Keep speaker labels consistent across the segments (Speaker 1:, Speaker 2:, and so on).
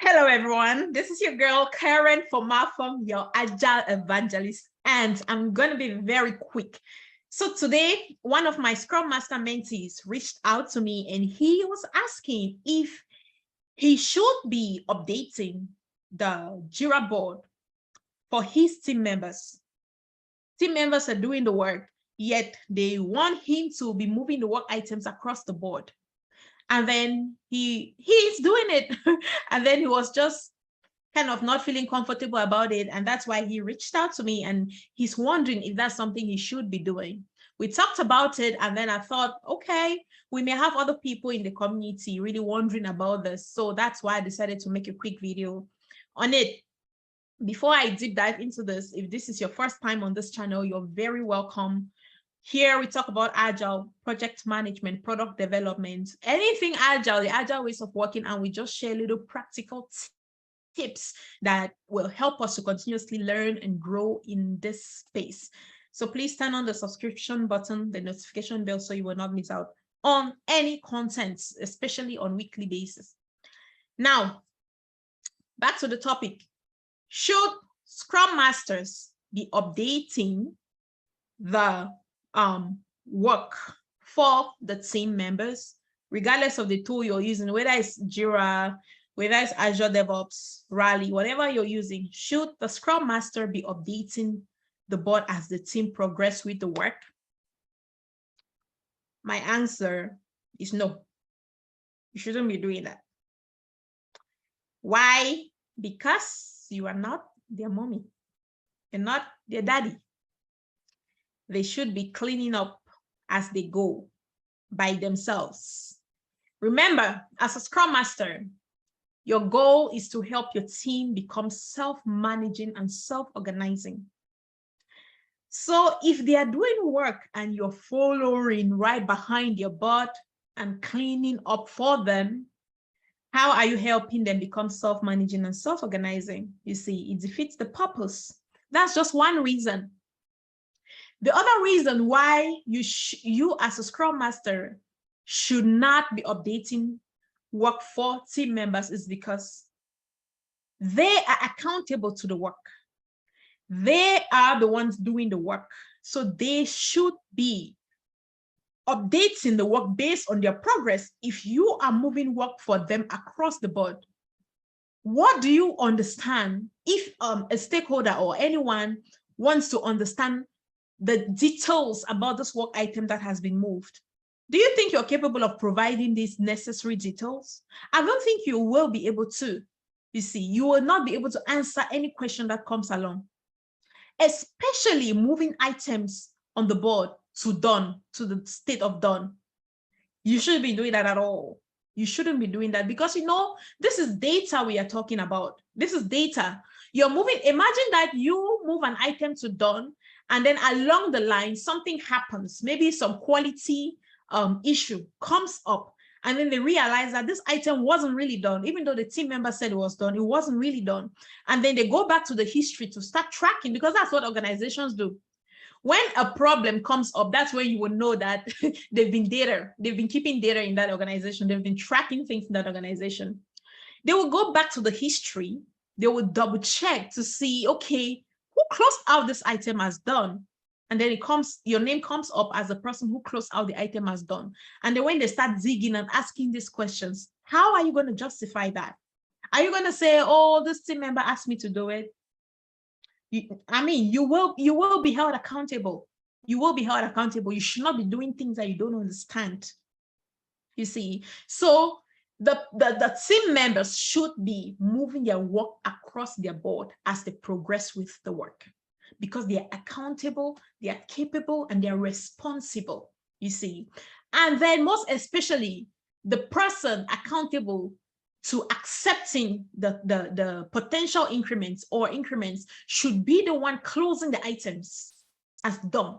Speaker 1: Hello, everyone. This is your girl, Karen Fomafom, your Agile Evangelist, and I'm going to be very quick. So today, one of my Scrum Master mentees reached out to me and he was asking if he should be updating the Jira board for his team members. Team members are doing the work, yet they want him to be moving the work items across the board. And then he's doing it. And then he was just kind of not feeling comfortable about it. And that's why he reached out to me and he's wondering if that's something he should be doing. We talked about it and then I thought, okay, we may have other people in the community really wondering about this. So that's why I decided to make a quick video on it. Before I deep dive into this, if this is your first time on this channel, you're very welcome. Here we talk about Agile, project management, product development, anything Agile, the Agile ways of working, and we just share little practical tips that will help us to continuously learn and grow in this space. So please turn on the subscription button, the notification bell, so you will not miss out on any content, especially on weekly basis. Now, back to the topic. Should Scrum Masters be updating the work for the team members, regardless of the tool you're using, whether it's Jira, whether it's Azure DevOps, Rally, whatever you're using? Should the Scrum Master be updating the board as the team progress with the work? My answer is no. You shouldn't be doing that. Why? Because you are not their mommy. You're not their daddy. They should be cleaning up as they go by themselves. Remember, as a Scrum Master, your goal is to help your team become self-managing and self-organizing. So if they are doing work and you're following right behind your butt and cleaning up for them, how are you helping them become self-managing and self-organizing? You see, it defeats the purpose. That's just one reason. The other reason why you as a Scrum Master should not be updating work for team members is because they are accountable to the work. They are the ones doing the work. So they should be updating the work based on their progress. If you are moving work for them across the board, what do you understand if a stakeholder or anyone wants to understand the details about this work item that has been moved? Do you think you're capable of providing these necessary details? I don't think you will be able to. You see, you will not be able to answer any question that comes along, especially moving items on the board to done, to the state of done. You shouldn't be doing that at all. You shouldn't be doing that because, you know, this is data we are talking about. This is data. You're moving, imagine that you move an item to done, and then along the line, something happens. Maybe some quality issue comes up, and then they realize that this item wasn't really done. Even though the team member said it was done, it wasn't really done. And then they go back to the history to start tracking, because that's what organizations do. When a problem comes up, that's when you will know that they've been keeping data in that organization. They've been tracking things in that organization. They will go back to the history. They will double check to see, okay, who closed out this item as done? And then your name comes up as the person who closed out the item as done. And then when they start digging and asking these questions, how are you going to justify that? Are you going to say, oh, this team member asked me to do it? You will be held accountable. You will be held accountable. You should not be doing things that you don't understand. You see, so the team members should be moving their work across their board as they progress with the work, because they are accountable, they are capable, and they are responsible. You see, and then most especially the person accountable to accepting the potential increments should be the one closing the items as done,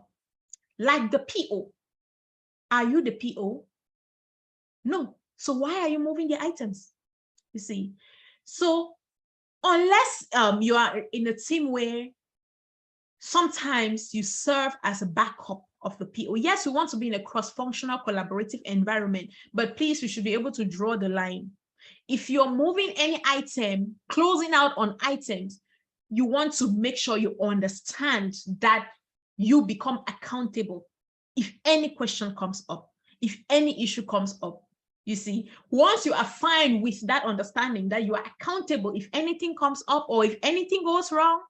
Speaker 1: like the PO. Are you the PO? No. So why are you moving the items? You see, so unless you are in a team where sometimes you serve as a backup of the PO. Yes, we want to be in a cross-functional collaborative environment, but please, we should be able to draw the line. If you're moving any item, closing out on items, you want to make sure you understand that you become accountable if any question comes up, if any issue comes up. You see, once you are fine with that understanding that you are accountable if anything comes up or if anything goes wrong,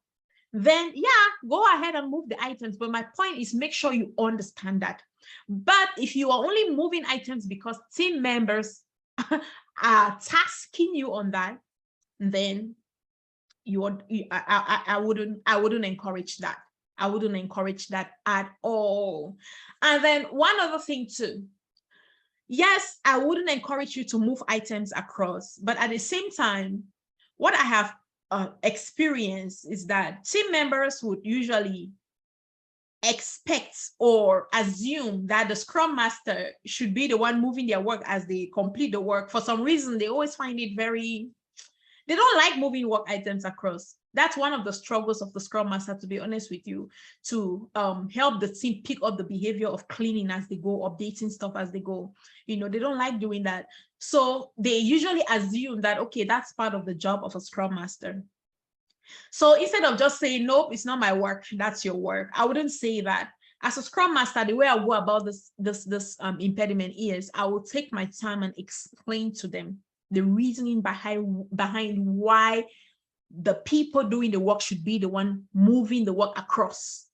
Speaker 1: then yeah, go ahead and move the items. But my point is, make sure you understand that. But if you are only moving items because team members are tasking you on that, then I wouldn't encourage that. I wouldn't encourage that at all. And then one other thing too. Yes, I wouldn't encourage you to move items across, but at the same time, what I have experienced is that team members would usually expect or assume that the Scrum Master should be the one moving their work as they complete the work. For some reason, they always find it they don't like moving work items across. That's one of the struggles of the Scrum Master, to be honest with you, to help the team pick up the behavior of cleaning as they go, updating stuff as they go. They don't like doing that. So they usually assume that, okay, that's part of the job of a Scrum Master. So instead of just saying, nope, it's not my work, that's your work, I wouldn't say that. As a Scrum Master, the way I go about this impediment is I will take my time and explain to them the reasoning behind why the people doing the work should be the one moving the work across,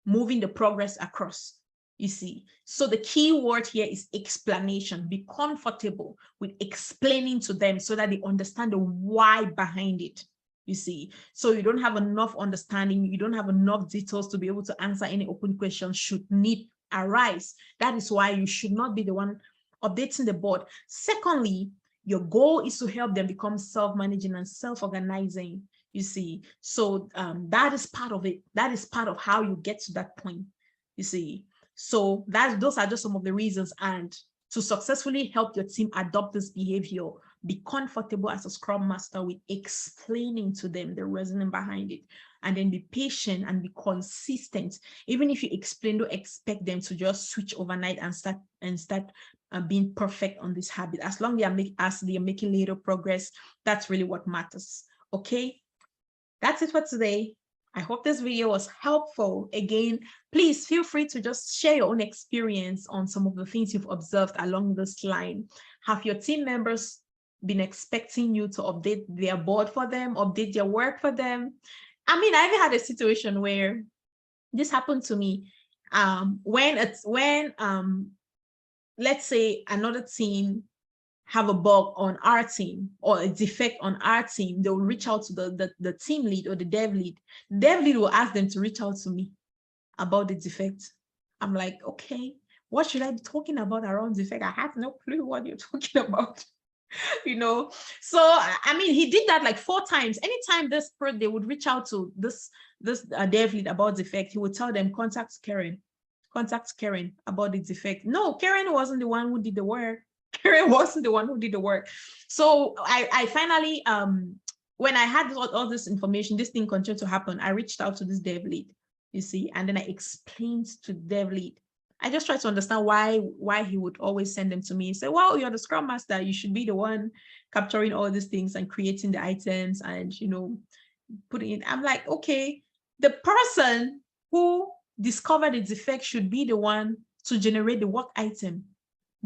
Speaker 1: moving the progress across. You see, so the key word here is explanation. Be comfortable with explaining to them so that they understand the why behind it. You see, so you don't have enough understanding, you don't have enough details to be able to answer any open questions should need arise. That is why you should not be the one updating the board. Secondly, your goal is to help them become self-managing and self-organizing, you see. So that is part of it. That is part of how you get to that point, you see. So those are just some of the reasons. And to successfully help your team adopt this behavior, be comfortable as a Scrum Master with explaining to them the reasoning behind it. And then be patient and be consistent. Even if you explain, don't expect them to just switch overnight and start being perfect on this habit. As long as they are making little progress, that's really what matters. Okay, that's it for today. I hope this video was helpful. Again, please feel free to just share your own experience on some of the things you've observed along this line. Have your team members been expecting you to update their board for them, update their work for them? I mean, I even had a situation where this happened to me. When let's say another team have a bug on our team or a defect on our team, they'll reach out to the team lead or the dev lead. Dev lead will ask them to reach out to me about the defect. I'm like, okay, what should I be talking about around defect? I have no clue what you're talking about. So I mean, he did that like 4 times. Anytime they would reach out to this dev lead about defect, he would tell them, contact Karen about the defect. No, Karen wasn't the one who did the work. Karen wasn't the one who did the work. So I finally, when I had all this information, this thing continued to happen, I reached out to this dev lead, you see, and then I explained to dev lead. I just tried to understand why he would always send them to me. Say, well, you're the Scrum Master, you should be the one capturing all these things and creating the items and, putting it. I'm like, okay, the person who discovered the defect should be the one to generate the work item,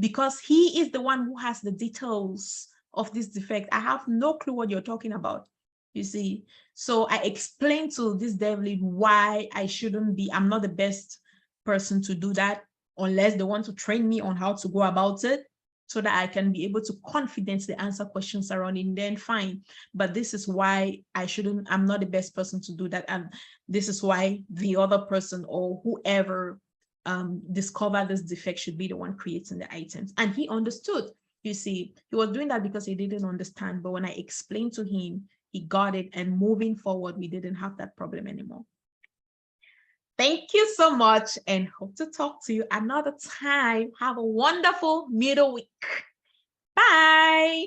Speaker 1: because he is the one who has the details of this defect. I have no clue what you're talking about, you see. So I explained to this dev lead why I'm not the best person to do that, unless they want to train me on how to go about it so that I can be able to confidently answer questions surrounding, then fine. But this is why I'm not the best person to do that. And this is why the other person or whoever discovered this defect should be the one creating the items. And he understood, you see. He was doing that because he didn't understand. But when I explained to him, he got it. And moving forward, we didn't have that problem anymore. Thank you so much, and hope to talk to you another time. Have a wonderful middle week. Bye.